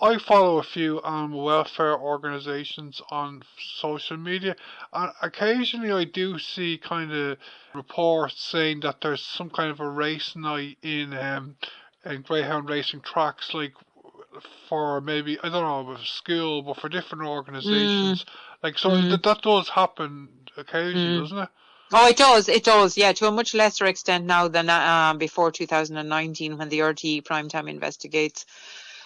I follow a few animal welfare organisations on social media, and occasionally I do see kind of reports saying that there's some kind of a race night in Greyhound racing tracks, like for maybe, I don't know, with school, but for different Mm, organisations. Like, so mm, that does happen occasionally, mm. doesn't it? Oh, it does, yeah, to a much lesser extent now than before 2019 when the RTE Primetime Investigates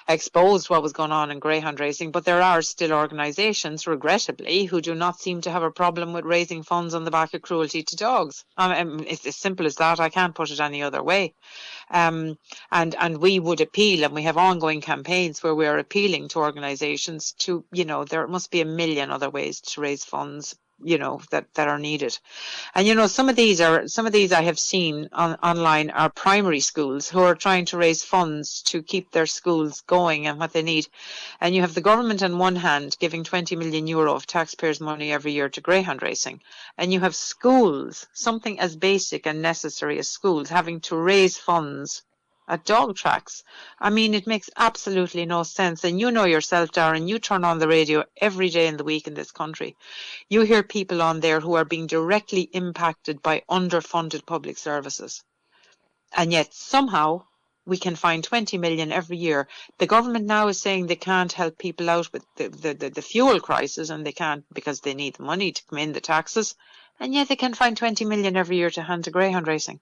exposed what was going on in greyhound racing. But there are still organisations, regrettably, who do not seem to have a problem with raising funds on the back of cruelty to dogs. It's as simple as that. I can't put it any other way. Um, and we would appeal, and we have ongoing campaigns where we are appealing to organisations to, there must be a million other ways to raise funds, that are needed. And some of these I have seen online are primary schools who are trying to raise funds to keep their schools going and what they need. And you have the government on one hand giving 20 million euro of taxpayers' money every year to greyhound racing, and you have schools, something as basic and necessary as schools, having to raise funds at dog tracks. I mean, it makes absolutely no sense. And you know yourself, Darren, you turn on the radio every day in the week in this country. You hear people on there who are being directly impacted by underfunded public services. And yet somehow we can find 20 million every year. The government now is saying they can't help people out with the fuel crisis, and they can't because they need the money to come in, the taxes. And yet they can find 20 million every year to hand to greyhound racing.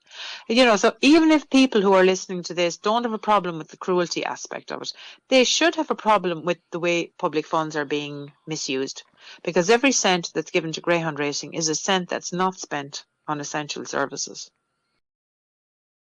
So even if people who are listening to this don't have a problem with the cruelty aspect of it, they should have a problem with the way public funds are being misused. Because every cent that's given to greyhound racing is a cent that's not spent on essential services.